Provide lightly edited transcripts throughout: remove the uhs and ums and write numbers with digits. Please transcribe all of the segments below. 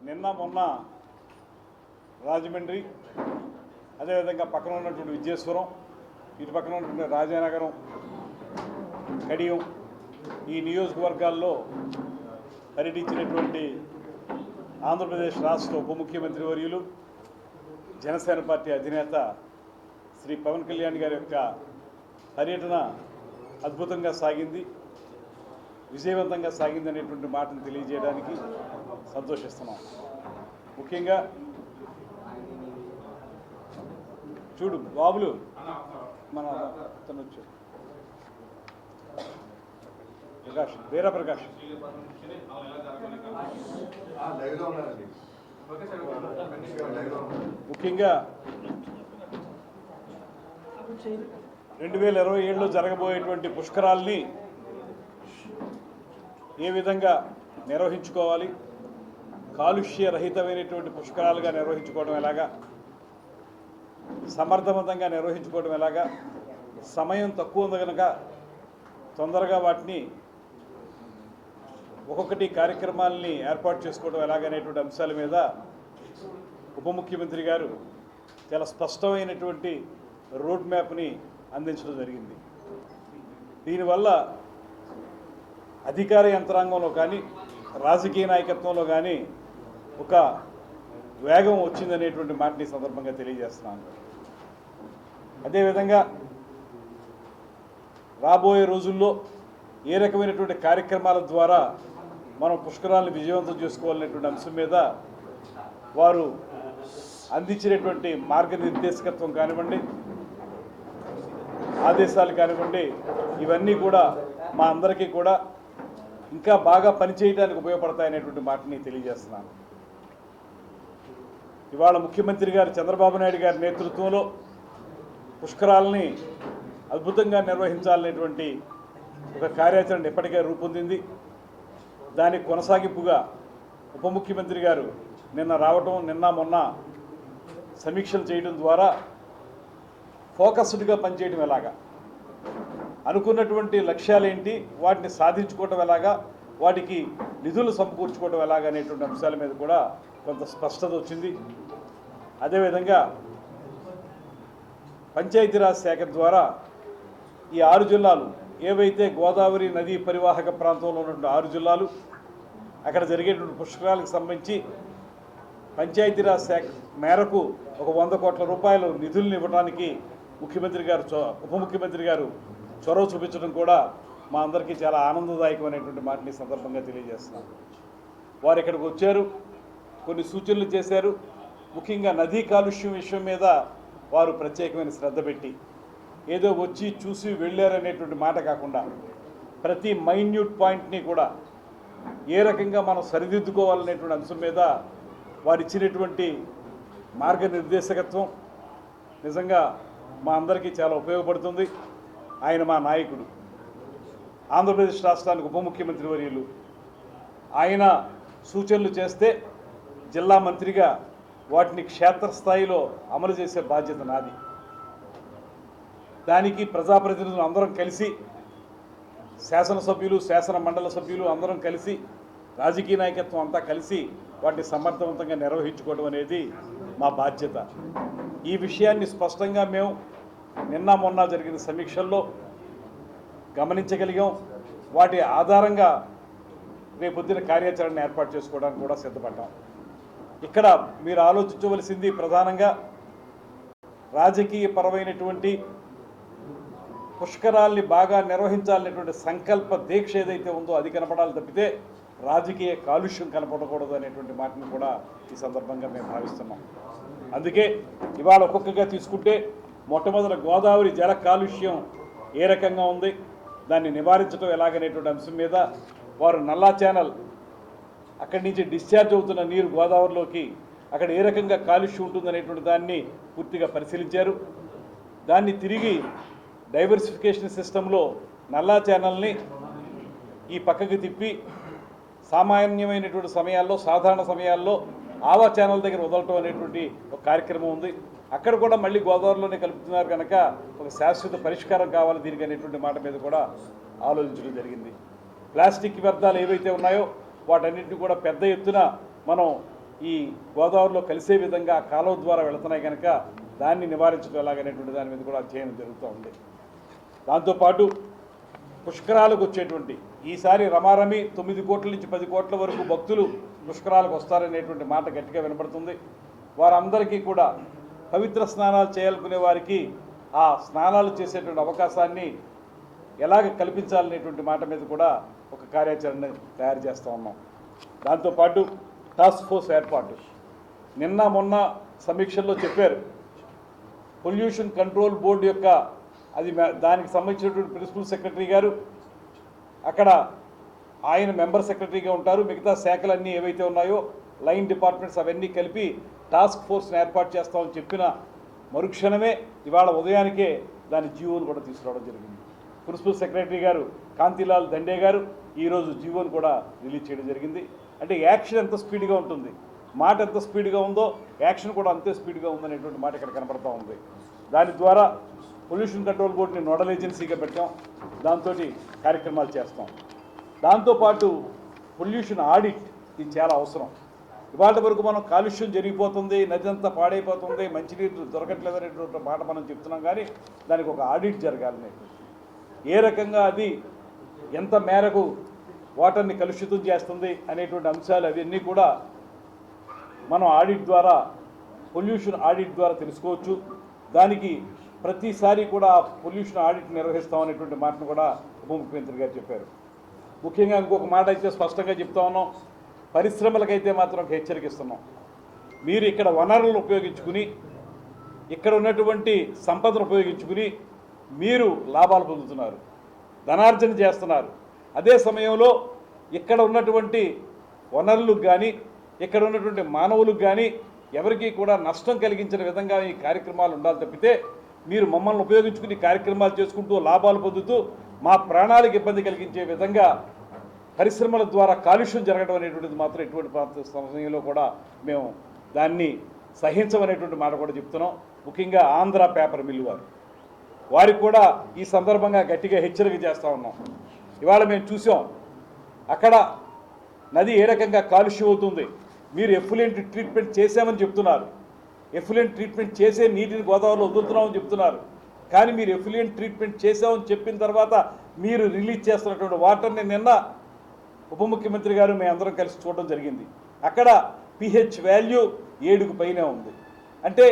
నిన్న మొన్న రాజమండ్రి, అదేవిధంగా పక్కన ఉన్నటువంటి విజయేశ్వరం, ఇటు పక్కన ఉన్నటువంటి రాజానగరం, కడియం, ఈ నియోజకవర్గాల్లో పర్యటించినటువంటి ఆంధ్రప్రదేశ్ రాష్ట్ర ఉప ముఖ్యమంత్రి వర్యులు, జనసేన పార్టీ అధినేత శ్రీ పవన్ కళ్యాణ్ గారి యొక్క పర్యటన అద్భుతంగా సాగింది, విజయవంతంగా సాగింది అనేటువంటి మాటను తెలియజేయడానికి సంతోషిస్తున్నాం. ముఖ్యంగా చూడు బాబులు, మన తను వచ్చాడు ప్రకాష్, వీరా ప్రకాష్, ముఖ్యంగా 2027లో జరగబోయేటువంటి పుష్కరాల్ని ఏ విధంగా నిర్వహించుకోవాలి, కాలుష్య రహితమైనటువంటి పుష్కరాలుగా నిర్వహించుకోవడం ఎలాగా, సమర్థవంతంగా నిర్వహించుకోవడం ఎలాగా, సమయం తక్కువ ఉంది కనుక తొందరగా వాటిని ఒక్కొక్కటి కార్యక్రమాలని ఏర్పాటు చేసుకోవడం ఎలాగనేటువంటి అంశాల మీద ఉప ముఖ్యమంత్రి గారు చాలా స్పష్టమైనటువంటి రోడ్ మ్యాప్ని అందించడం జరిగింది. దీనివల్ల అధికార యంత్రాంగంలో కానీ రాజకీయ నాయకత్వంలో కానీ ఒక వేగం వచ్చిందనేటువంటి మాటని సందర్భంగా తెలియజేస్తున్నాను. అదేవిధంగా రాబోయే రోజుల్లో ఏ రకమైనటువంటి కార్యక్రమాల ద్వారా మనం పుష్కరాలను విజయవంతం చేసుకోవాలనేటువంటి అంశం మీద వారు అందించినటువంటి మార్గనిర్దేశకత్వం కానివ్వండి, ఆదేశాలు కానివ్వండి, ఇవన్నీ కూడా మా అందరికీ కూడా ఇంకా బాగా పనిచేయడానికి ఉపయోగపడతాయనేటువంటి మాటని తెలియజేస్తున్నాను. ఇవాళ ముఖ్యమంత్రి గారు చంద్రబాబు నాయుడు గారి నేతృత్వంలో పుష్కరాలని అద్భుతంగా నిర్వహించాలనేటువంటి ఒక కార్యాచరణ ఇప్పటికే రూపొందింది. దానికి కొనసాగింపుగా ఉప ముఖ్యమంత్రి గారు నిన్న రావటం, నిన్న మొన్న సమీక్షలు చేయడం ద్వారా ఫోకస్డ్గా పనిచేయడం ఎలాగా, అనుకున్నటువంటి లక్ష్యాలేంటి, వాటిని సాధించుకోవటం ఎలాగా, వాటికి నిధులు సమకూర్చుకోవడం ఎలాగా అనేటువంటి అంశాల మీద కూడా కొంత స్పష్టత వచ్చింది. అదేవిధంగా పంచాయతీరాజ్ శాఖ ద్వారా ఈ 6 జిల్లాలు ఏవైతే గోదావరి నదీ పరివాహక ప్రాంతంలో ఉన్నటువంటి 6 జిల్లాలు, అక్కడ జరిగేటువంటి పుష్కరాలకు సంబంధించి పంచాయతీరాజ్ శాఖ మేరకు ఒక 100 కోట్ల రూపాయలు నిధులను ఇవ్వడానికి ముఖ్యమంత్రి గారు, ఉప ముఖ్యమంత్రి గారు చొరవ చూపించడం కూడా మా అందరికీ చాలా ఆనందదాయకమైనటువంటి మాటని సందర్భంగా తెలియజేస్తున్నాం. వారు ఇక్కడికి వచ్చారు, కొన్ని సూచనలు చేశారు. ముఖ్యంగా నదీ కాలుష్యం విషయం మీద వారు ప్రత్యేకమైన శ్రద్ధ పెట్టి, ఏదో వచ్చి చూసి వెళ్ళారనేటువంటి మాట కాకుండా ప్రతి మైన్యూట్ పాయింట్ని కూడా ఏ రకంగా మనం సరిదిద్దుకోవాలనేటువంటి అంశం మీద వారు ఇచ్చినటువంటి మార్గనిర్దేశకత్వం నిజంగా మా అందరికీ చాలా ఉపయోగపడుతుంది. ఆయన మా నాయకుడు, ఆంధ్రప్రదేశ్ రాష్ట్రానికి ఉప ముఖ్యమంత్రి వర్యులు. ఆయన సూచనలు చేస్తే జిల్లా మంత్రిగా వాటిని క్షేత్రస్థాయిలో అమలు చేసే బాధ్యత నాది. దానికి ప్రజాప్రతినిధులు అందరం కలిసి, శాసనసభ్యులు, శాసన మండలి సభ్యులు అందరం కలిసి, రాజకీయ నాయకత్వం అంతా కలిసి వాటిని సమర్థవంతంగా నిర్వహించుకోవడం అనేది మా బాధ్యత. ఈ విషయాన్ని స్పష్టంగా మేము నిన్న మొన్న జరిగిన సమీక్షల్లో గమనించగలిగాం. వాటి ఆధారంగా రేపొద్దున కార్యాచరణ ఏర్పాటు చేసుకోవడానికి కూడా సిద్ధపడ్డాం. ఇక్కడ మీరు ఆలోచించవలసింది ప్రధానంగా రాజకీయ పరమైనటువంటి పుష్కరాల్ని బాగా నిర్వహించాలనేటువంటి సంకల్ప దీక్ష ఏదైతే ఉందో అది కనపడాలి తప్పితే రాజకీయ కాలుష్యం కనపడకూడదు అనేటువంటి మాటను కూడా ఈ సందర్భంగా మేము భావిస్తున్నాం. అందుకే ఇవాళ ఒక్కొక్కగా తీసుకుంటే మొట్టమొదటి గోదావరి జల కాలుష్యం ఏ రకంగా ఉంది, దాన్ని నివారించడం ఎలాగనేటువంటి అంశం మీద వారు నల్లా ఛానల్, అక్కడి నుంచి డిశ్చార్జ్ అవుతున్న నీరు గోదావరిలోకి అక్కడ ఏ రకంగా కాలుష్యం ఉంటుందనేటువంటి దాన్ని పూర్తిగా పరిశీలించారు. దాన్ని తిరిగి డైవర్సిఫికేషన్ సిస్టంలో నల్లా ఛానల్ని ఈ పక్కకి తిప్పి సామాన్యమైనటువంటి సమయాల్లో, సాధారణ సమయాల్లో ఆవా ఛానల్ దగ్గర వదలటం అనేటువంటి ఒక కార్యక్రమం ఉంది. అక్కడ కూడా మళ్ళీ గోదావరిలోనే కలుపుతున్నారు కనుక ఒక శాశ్వత పరిష్కారం కావాలి దీనికి అనేటువంటి మాట మీద కూడా ఆలోచించడం జరిగింది. ప్లాస్టిక్ వ్యర్థాలు ఏవైతే ఉన్నాయో వాటన్నింటినీ కూడా పెద్ద ఎత్తున మనం ఈ గోదావరిలో కలిసే విధంగా కాలువ ద్వారా వెళుతున్నాయి కనుక దాన్ని నివారించడం ఎలాగనేటువంటి దాని మీద కూడా అధ్యయనం జరుగుతూ ఉంది. దాంతోపాటు పుష్కరాలకు వచ్చేటువంటి ఈసారి రమారమి 9 కోట్ల నుంచి 10 కోట్ల వరకు భక్తులు పుష్కరాలకు వస్తారనేటువంటి మాట గట్టిగా వినపడుతుంది. వారందరికీ కూడా పవిత్ర స్నానాలు చేయాలనుకునే వారికి ఆ స్నానాలు చేసేటువంటి అవకాశాన్ని ఎలాగ కల్పించాలనేటువంటి మాట మీద కూడా ఒక కార్యాచరణ తయారు చేస్తూ ఉన్నాం. దాంతోపాటు టాస్క్ ఫోర్స్ ఏర్పాటు నిన్న మొన్న సమీక్షల్లో చెప్పారు. పొల్యూషన్ కంట్రోల్ బోర్డు యొక్క అది దానికి సంబంధించినటువంటి ప్రిన్సిపల్ సెక్రటరీ గారు అక్కడ ఆయన మెంబర్ సెక్రటరీగా ఉంటారు. మిగతా శాఖలన్నీ ఏవైతే ఉన్నాయో లైన్ డిపార్ట్మెంట్స్ అవన్నీ కలిపి టాస్క్ ఫోర్స్ని ఏర్పాటు చేస్తామని చెప్పిన మరుక్షణమే ఇవాళ ఉదయానికే దాని జీవోను కూడా తీసుకురావడం జరిగింది. ప్రిన్సిపల్ సెక్రటరీ గారు కాంతిలాల్ దండే గారు ఈరోజు జీవోను కూడా రిలీజ్ చేయడం జరిగింది. అంటే యాక్షన్ ఎంత స్పీడ్గా ఉంటుంది, మాట ఎంత స్పీడ్గా ఉందో యాక్షన్ కూడా అంతే స్పీడ్గా ఉందనేటువంటి మాట ఇక్కడ కనపడుతూ ఉంది. దాని ద్వారా పొల్యూషన్ కంట్రోల్ బోర్డుని నోడల్ ఏజెన్సీగా పెట్టాం. దాంతో కార్యక్రమాలు చేస్తాం. దాంతోపాటు పొల్యూషన్ ఆడిట్ ఇది చాలా అవసరం. ఇవాళ వరకు మనం కాలుష్యం జరిగిపోతుంది, నది అంతా పాడైపోతుంది, మంచినీరు దొరకట్లేదు అనేటువంటి మాట మనం చెప్తున్నాం. కానీ దానికి ఒక ఆడిట్ జరగాలి. ఏ రకంగా అది ఎంత మేరకు వాటర్ని కలుషితం చేస్తుంది అనేటువంటి అంశాలు అవన్నీ కూడా మనం ఆడిట్ ద్వారా పొల్యూషన్ ఆడిట్ ద్వారా తెలుసుకోవచ్చు. దానికి ప్రతిసారి కూడా పొల్యూషన్ ఆడిట్ నిర్వహిస్తామనేటువంటి మాటను కూడా ఉప ముఖ్యమంత్రి గారు చెప్పారు. ముఖ్యంగా ఇంకొక మాట అయితే స్పష్టంగా చెప్తా ఉన్నాం. పరిశ్రమలకైతే మాత్రం ఒక హెచ్చరిక ఇస్తున్నాం. మీరు ఇక్కడ వనరులను ఉపయోగించుకుని ఇక్కడ ఉన్నటువంటి సంపదను ఉపయోగించుకుని మీరు లాభాలు పొందుతున్నారు, ధనార్జన చేస్తున్నారు. అదే సమయంలో ఇక్కడ ఉన్నటువంటి వనరులకు కానీ ఇక్కడ ఉన్నటువంటి మానవులకు కానీ ఎవరికీ కూడా నష్టం కలిగించిన విధంగా ఈ కార్యక్రమాలు ఉండాలి తప్పితే మీరు మమ్మల్ని ఉపయోగించుకుని కార్యక్రమాలు చేసుకుంటూ లాభాలు పొందుతూ మా ప్రాణాలకు ఇబ్బంది కలిగించే విధంగా పరిశ్రమల ద్వారా కాలుష్యం జరగడం అనేటువంటిది మాత్రం ఎటువంటి ప్రాంత సమయంలో కూడా మేము దాన్ని సహించమనేటువంటి మాట కూడా చెప్తున్నాం. ముఖ్యంగా ఆంధ్ర పేపర్ మిల్లు వారికి కూడా ఈ సందర్భంగా గట్టిగా హెచ్చరిక చేస్తూ ఉన్నాం. ఇవాళ మేము చూసాం అక్కడ నది ఏ రకంగా కాలుష్యం అవుతుంది. మీరు ఎఫ్లూయెంట్ ట్రీట్మెంట్ చేశామని చెప్తున్నారు, ఎఫ్లూయెంట్ ట్రీట్మెంట్ చేసే నీటిని గోదావరిలో వదులుతున్నామని చెప్తున్నారు. కానీ మీరు ఎఫ్లూయెంట్ ట్రీట్మెంట్ చేశామని చెప్పిన తర్వాత మీరు రిలీజ్ చేస్తున్నటువంటి వాటర్ని నిన్న ఉప ముఖ్యమంత్రి గారు మేము అందరం కలిసి చూడడం జరిగింది. అక్కడ pH వాల్యూ 7కు పైనే ఉంది. అంటే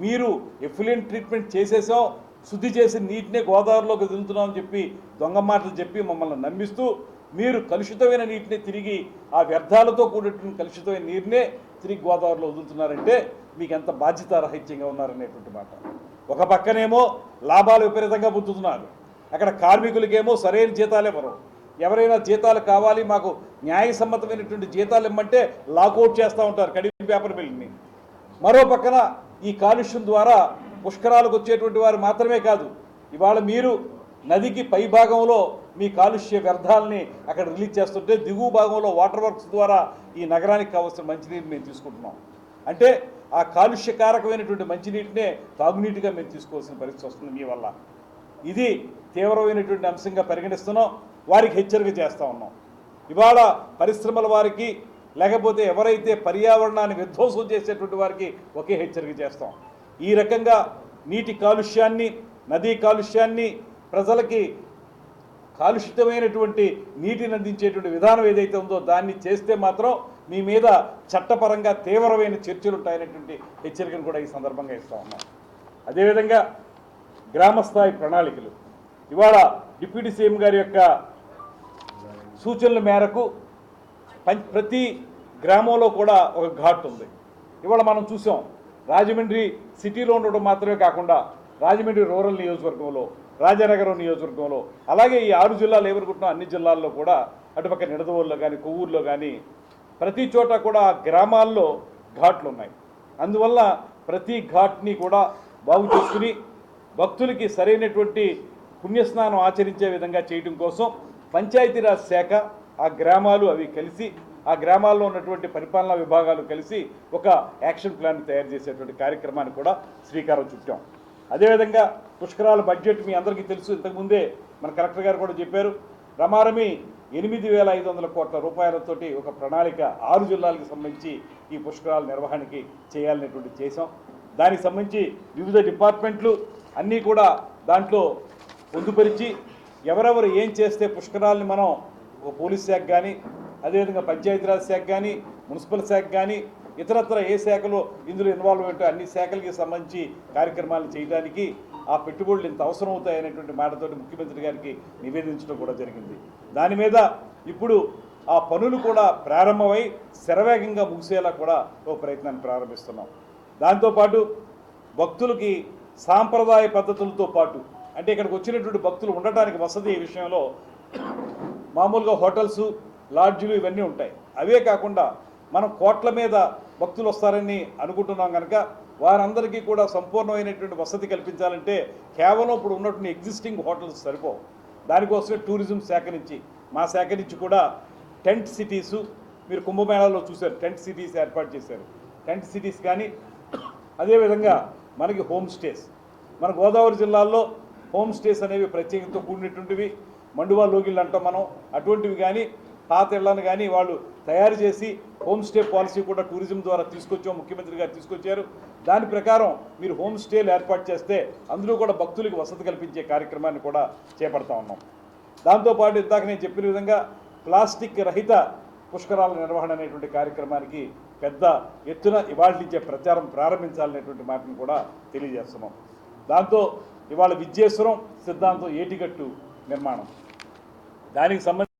మీరు ఎఫ్లూయెంట్ ట్రీట్మెంట్ చేసేసాం, శుద్ధి చేసి నీటినే గోదావరిలోకి వదులుతున్నామని చెప్పి దొంగ మాటలు చెప్పి మమ్మల్ని నమ్మిస్తూ మీరు కలుషితమైన నీటిని తిరిగి ఆ వ్యర్థాలతో కూడినటువంటి కలుషితమైన నీరునే తిరిగి గోదావరిలో వదులుతున్నారంటే మీకు ఎంత బాధ్యతారహిత్యంగా ఉన్నారనేటువంటి మాట. ఒక పక్కనేమో లాభాలు విపరీతంగా పొందుతున్నారు, అక్కడ కార్మికులకేమో సరైన జీతాలు ఇవ్వరు. ఎవరైనా జీతాలు కావాలి, మాకు న్యాయసమ్మతమైనటువంటి జీతాలు ఇమ్మంటే లాకౌట్ చేస్తూ ఉంటారు కడియం పేపర్ మిల్ని. మరో పక్కన ఈ కాలుష్యం ద్వారా పుష్కరాలకు వచ్చేటువంటి వారు మాత్రమే కాదు, ఇవాళ మీరు నదికి పై భాగంలో మీ కాలుష్య వ్యర్థాలని అక్కడ రిలీజ్ చేస్తుంటే దిగువ భాగంలో వాటర్ వర్క్స్ ద్వారా ఈ నగరానికి కావాల్సిన మంచినీరు మేము తీసుకుంటున్నాం. అంటే ఆ కాలుష్యకారకమైనటువంటి మంచినీటినే తాగునీటిగా మేము తీసుకోవాల్సిన పరిస్థితి వస్తుంది మీ వల్ల. ఇది తీవ్రమైనటువంటి అంశంగా పరిగణిస్తున్నాం. వారికి హెచ్చరిక చేస్తూ ఉన్నాం. ఇవాళ పరిశ్రమల వారికి లేకపోతే ఎవరైతే పర్యావరణాన్ని విధ్వంసం చేసేటువంటి వారికి ఒకే హెచ్చరిక చేస్తాం. ఈ రకంగా నీటి కాలుష్యాన్ని, నదీ కాలుష్యాన్ని, ప్రజలకి కాలుషితమైనటువంటి నీటిని అందించేటువంటి విధానం ఏదైతే ఉందో దాన్ని చేస్తే మాత్రం మీ మీద చట్టపరంగా తీవ్రమైన చర్చలు ఉంటాయనేటువంటి హెచ్చరికను కూడా ఈ సందర్భంగా ఇస్తూ ఉన్నాం. అదేవిధంగా గ్రామస్థాయి ప్రణాళికలు ఇవాళ డిప్యూటీ సీఎం గారి యొక్క సూచనల మేరకు ప్రతి గ్రామంలో కూడా ఒక ఘాట్ ఉంది. ఇవాళ మనం చూసాం రాజమండ్రి సిటీలో ఉండడం మాత్రమే కాకుండా రాజమండ్రి రూరల్ నియోజకవర్గంలో, రాజానగరం నియోజకవర్గంలో, అలాగే ఈ 6 జిల్లాలు ఏమనుకుంటున్నాం అన్ని జిల్లాల్లో కూడా అటుపక్క నిడదవోలులో కానీ కొవ్వూరులో కానీ ప్రతి చోట కూడా గ్రామాల్లో ఘాట్లు ఉన్నాయి. అందువల్ల ప్రతి ఘాట్ని కూడా బాగు చేసుకుని భక్తులకి సరైనటువంటి పుణ్యస్నానం ఆచరించే విధంగా చేయడం కోసం పంచాయతీరాజ్ శాఖ, ఆ గ్రామాలు అవి కలిసి, ఆ గ్రామాల్లో ఉన్నటువంటి పరిపాలనా విభాగాలు కలిసి ఒక యాక్షన్ ప్లాన్ తయారు చేసేటువంటి కార్యక్రమాన్ని కూడా శ్రీకారం చుట్టాం. అదేవిధంగా పుష్కరాల బడ్జెట్ మీ అందరికీ తెలుసు, ఇంతకుముందే మన కలెక్టర్ గారు కూడా చెప్పారు. రమారమి 8,500 కోట్ల రూపాయలతోటి ఒక ప్రణాళిక 6 జిల్లాలకు సంబంధించి ఈ పుష్కరాల నిర్వహణకి చేయాలనేటువంటి చేసాం. దానికి సంబంధించి వివిధ డిపార్ట్మెంట్లు అన్నీ కూడా దాంట్లో పొందుపరిచి ఎవరెవరు ఏం చేస్తే పుష్కరాలని మనం పోలీస్ శాఖ కానీ, అదేవిధంగా పంచాయతీరాజ్ శాఖ కానీ, మున్సిపల్ శాఖ కానీ, ఇతరత్ర ఏ శాఖలో ఇందులో ఇన్వాల్వ్మెంట్ అన్ని శాఖలకి సంబంధించి కార్యక్రమాలు చేయడానికి ఆ పెట్టుబడులు ఇంత అవసరం అవుతాయనేటువంటి మాటతోటి ముఖ్యమంత్రి గారికి నివేదించడం కూడా జరిగింది. దాని మీద ఇప్పుడు ఆ పనులు కూడా ప్రారంభమై శరవేగంగా ముగిసేలా కూడా ఓ ప్రయత్నాన్ని ప్రారంభిస్తున్నాం. దాంతోపాటు భక్తులకి సాంప్రదాయ పద్ధతులతో పాటు అంటే ఇక్కడికి వచ్చినటువంటి భక్తులు ఉండటానికి వసతి విషయంలో మామూలుగా హోటల్స్, లాడ్జీలు ఇవన్నీ ఉంటాయి. అవే కాకుండా మనం కోట్ల మీద భక్తులు వస్తారని అనుకుంటున్నాం కనుక వారందరికీ కూడా సంపూర్ణమైనటువంటి వసతి కల్పించాలంటే కేవలం ఇప్పుడు ఉన్నటువంటి ఎగ్జిస్టింగ్ హోటల్స్ సరిపోవు. దానికోసమే టూరిజం శాఖ నుంచి, మా శాఖ నుంచి కూడా టెంట్ సిటీసు, మీరు కుంభమేళాలో చూశారు, టెంట్ సిటీస్ ఏర్పాటు చేశారు. టెంట్ సిటీస్ కానీ అదేవిధంగా మనకి హోమ్ స్టేస్, మన గోదావరి జిల్లాల్లో హోమ్ స్టేస్ అనేవి ప్రత్యేకతతో కూడినటువంటివి, మండువా లోగిళ్ళు అంటాం మనం, అటువంటివి కానీ పాత ఇళ్లను కానీ వాళ్ళు తయారు చేసి హోమ్ స్టే పాలసీ కూడా టూరిజం ద్వారా తీసుకొచ్చాం, ముఖ్యమంత్రి గారు తీసుకొచ్చారు. దాని ప్రకారం మీరు హోమ్ స్టేలు ఏర్పాటు చేస్తే అందులో కూడా భక్తులకు వసతి కల్పించే కార్యక్రమాన్ని కూడా చేపడతా ఉన్నాం. దాంతోపాటు ఇందాక నేను చెప్పిన విధంగా ప్లాస్టిక్ రహిత పుష్కరాల నిర్వహణ అనేటువంటి కార్యక్రమానికి పెద్ద ఎత్తున ఇవాళ నుంచే ప్రచారం ప్రారంభించాలనేటువంటి మాటను కూడా తెలియజేస్తున్నాం. దాంతో ఇవాళ విద్యేశ్వరం సిద్ధాంతం ఏటిగట్టు నిర్మాణం, దానికి సంబంధించి